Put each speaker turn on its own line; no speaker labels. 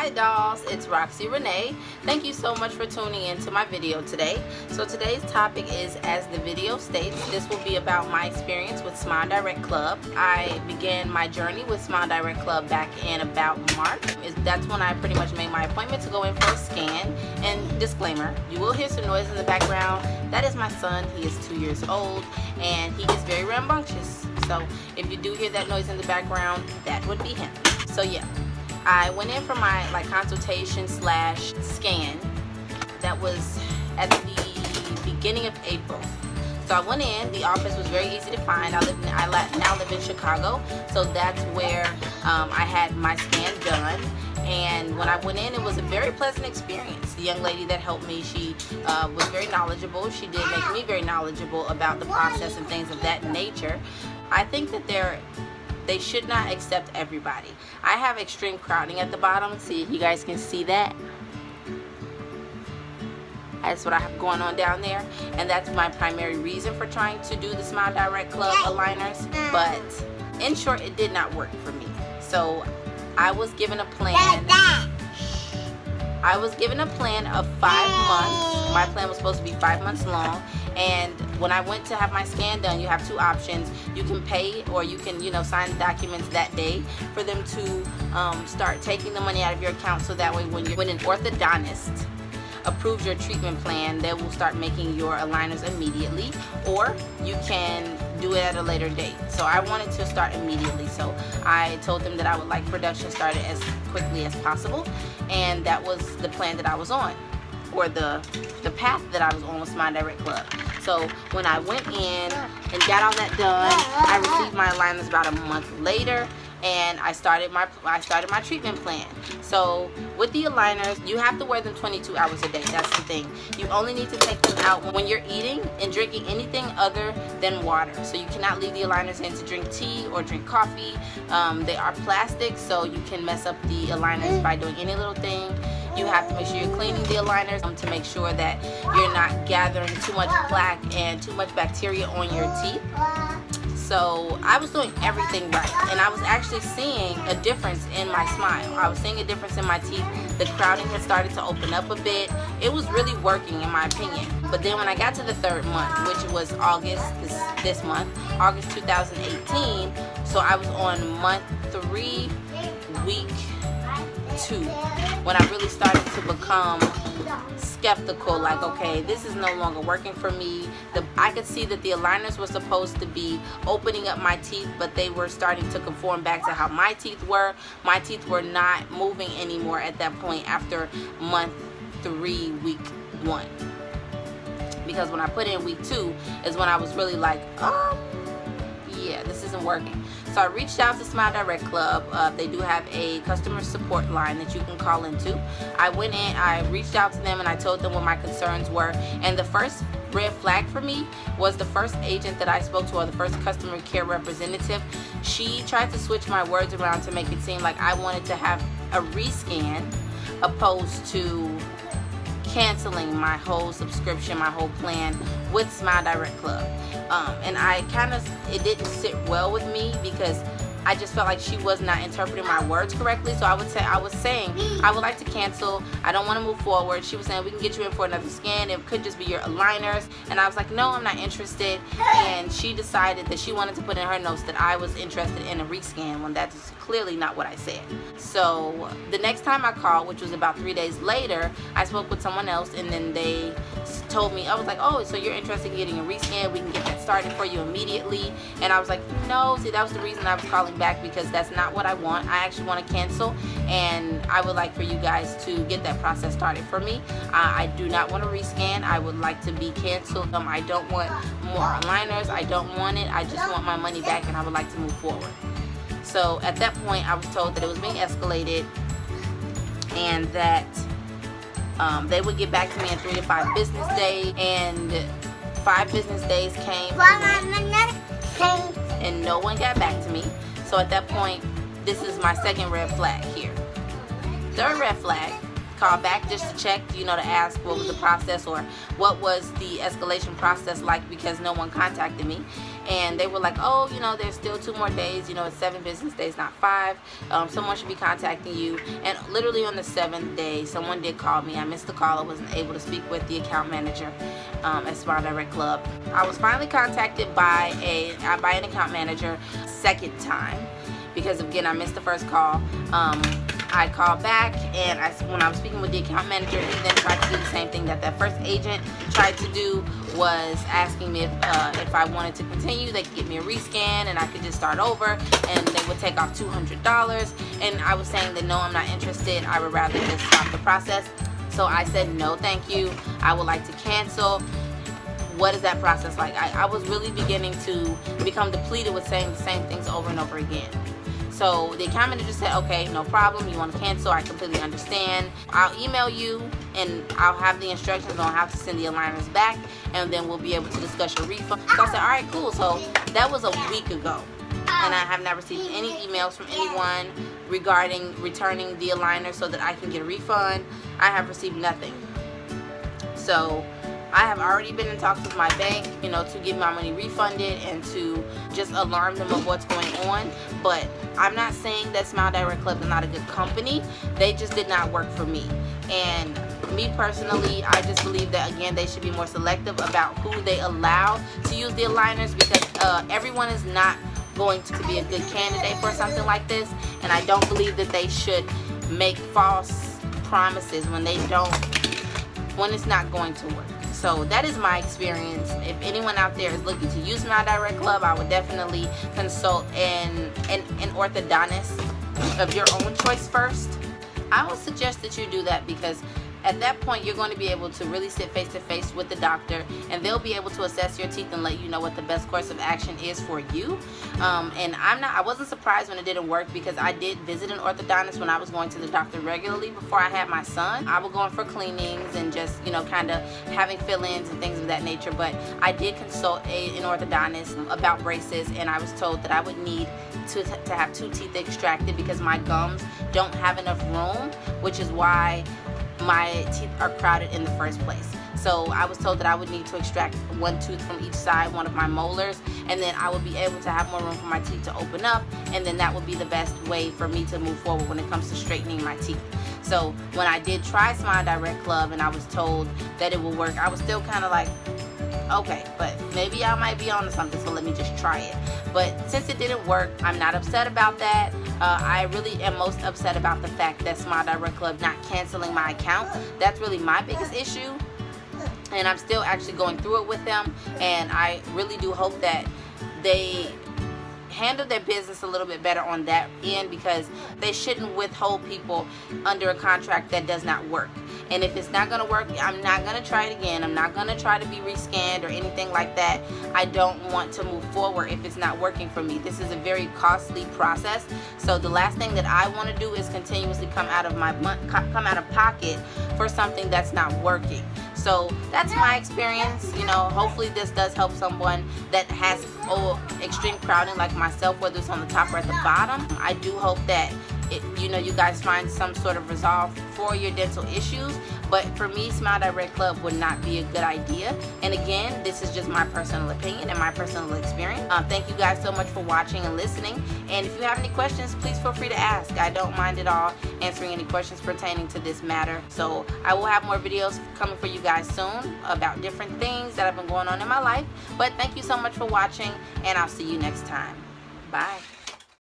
Hi dolls, it's Roxy Renee. Thank you so much for tuning in to my video today. So today's topic is, as the video states, this will be about my experience with Smile Direct Club. I began my journey with Smile Direct Club back in about March. That's when I pretty much made my appointment to go in for a scan. And disclaimer, you will hear some noise in the background. That is my son. He is 2 years old and he is very rambunctious. So if you do hear that noise in the background, that would be him. So yeah, I went in for my consultation slash scan. That was at the beginning of April. So I went in. The office was very easy to find. I now live in Chicago, so that's where I had my scan done. And when I went in, it was a very pleasant experience. The young lady that helped me, she was very knowledgeable. She did make me very knowledgeable about the process and things of that nature. I think that they should not accept everybody. I have extreme crowding at the bottom. See if you guys can see that. That's what I have going on down there, and that's my primary reason for trying to do the Smile Direct Club aligners. But in short, it did not work for me. So I was given a plan. I was given a plan of 5 months. My plan was supposed to be 5 months long. And when I went to have my scan done, you have two options. You can pay, or you can, sign the documents that day for them to start taking the money out of your account. So that way, when an orthodontist approves your treatment plan, they will start making your aligners immediately, or you can do it at a later date. So I wanted to start immediately, so I told them that I would like production started as quickly as possible, and that was the plan that I was on, or the path that I was on with Smile Direct Club. So when I went in and got all that done, I received my aligners about a month later, and I started my treatment plan. So with the aligners, you have to wear them 22 hours a day. That's the thing. You only need to take them out when you're eating and drinking anything other than water. So you cannot leave the aligners in to drink tea or drink coffee. They are plastic, so you can mess up the aligners by doing any little thing. You have to make sure you're cleaning the aligners to make sure that you're not gathering too much plaque and too much bacteria on your teeth. So I was doing everything right, and I was actually seeing a difference in my smile. I was seeing a difference in my teeth. The crowding had started to open up a bit. It was really working, in my opinion. But then when I got to the 3rd month, which was August, this month, August 2018, so I was on month 3, week 2, when I really started to become skeptical, like, okay, this is no longer working for me. I could see that the aligners were supposed to be opening up my teeth, but they were starting to conform back to how my teeth were. My teeth were not moving anymore at that point after month 3, week 1. Because when I put in week 2 is when I was really like, yeah, this isn't working. So I reached out to Smile Direct Club. They do have a customer support line that you can call into. I went in, I reached out to them, and I told them what my concerns were. And the first red flag for me was the first agent that I spoke to, or the first customer care representative. She tried to switch my words around to make it seem like I wanted to have a rescan opposed to canceling my whole subscription, my whole plan with Smile Direct Club. And it didn't sit well with me, because I just felt like she was not interpreting my words correctly. So I was saying I would like to cancel. I don't want to move forward. She was saying we can get you in for another scan. It could just be your aligners. And I was like, no, I'm not interested. And she decided that she wanted to put in her notes that I was interested in a rescan, when that's clearly not what I said. So the next time I called, which was about 3 days later, I spoke with someone else, and then they told me, I was like, oh, so you're interested in getting a rescan? We can get that started for you immediately. And I was like, no, see, that was the reason I was calling back, because that's not what I want. I actually want to cancel, and I would like for you guys to get that process started for me. I do not want to rescan. I would like to be canceled. I don't want more aligners. I don't want it. I just want my money back, and I would like to move forward. So at that point, I was told that it was being escalated, and that they would get back to me in 3 to 5 business days. And 5 business days came, and no one got back to me. So at that point, this is my 2nd red flag here. 3rd red flag, call back just to check, to ask what was the process, or what was the escalation process like, because no one contacted me. and they were like, oh, you know, there's still 2 more days, you know, it's 7 business days, not 5. Someone should be contacting you. And literally on the 7th day, someone did call me. I missed the call. I wasn't able to speak with the account manager at Smile Direct Club. I was finally contacted by an account manager second time, because again, I missed the first call. I called back, and when I was speaking with the account manager, he then tried to do the same thing that first agent tried to do, was asking me if I wanted to continue. They could give me a rescan and I could just start over, and they would take off $200. And I was saying that no, I'm not interested. I would rather just stop the process. So I said no, thank you. I would like to cancel. What is that process like? I was really beginning to become depleted with saying the same things over and over again. So the account manager said, okay, no problem, you want to cancel, I completely understand. I'll email you and I'll have the instructions on how to send the aligners back, and then we'll be able to discuss your refund. So I said, all right, cool. So that was a week ago, and I have not received any emails from anyone regarding returning the aligner so that I can get a refund. I have received nothing. So I have already been in talks with my bank, you know, to get my money refunded and to just alarm them of what's going on. But I'm not saying that Smile Direct Club is not a good company. They just did not work for me. And me personally, I just believe that, again, they should be more selective about who they allow to use the aligners, because everyone is not going to be a good candidate for something like this. And I don't believe that they should make false promises when it's not going to work. So that is my experience. If anyone out there is looking to use Smile Direct Club, I would definitely consult an orthodontist of your own choice first. I would suggest that you do that, because at that point you're going to be able to really sit face to face with the doctor, and they'll be able to assess your teeth and let you know what the best course of action is for you. And I wasn't surprised when it didn't work, because I did visit an orthodontist when I was going to the doctor regularly before I had my son. I was going for cleanings and just, you know, kind of having fill-ins and things of that nature. But I did consult an orthodontist about braces, and I was told that I would need to have 2 teeth extracted because my gums don't have enough room, which is why my teeth are crowded in the first place. So I was told that I would need to extract 1 tooth from each side, one of my molars, and then I would be able to have more room for my teeth to open up, and then that would be the best way for me to move forward when it comes to straightening my teeth. So when I did try Smile Direct Club and I was told that it would work, I was still kind of like, okay, but maybe I might be onto something, so let me just try it. But since it didn't work, I'm not upset about that. I really am most upset about the fact that Smile Direct Club not canceling my account. That's really my biggest issue, and I'm still actually going through it with them, and I really do hope that they handle their business a little bit better on that end, because they shouldn't withhold people under a contract that does not work. And if it's not going to work, I'm not going to try it again. I'm not going to try to be rescanned or anything like that. I don't want to move forward if it's not working for me. This is a very costly process. So the last thing that I want to do is continuously come out of pocket for something that's not working. So that's my experience. You know, hopefully this does help someone that has extreme crowding like myself, whether it's on the top or at the bottom. I do hope that you guys find some sort of resolve for your dental issues. But for me, Smile Direct Club would not be a good idea. And again, this is just my personal opinion and my personal experience. Thank you guys so much for watching and listening. And if you have any questions, please feel free to ask. I don't mind at all answering any questions pertaining to this matter. So I will have more videos coming for you guys soon about different things that have been going on in my life. But thank you so much for watching, and I'll see you next time. Bye.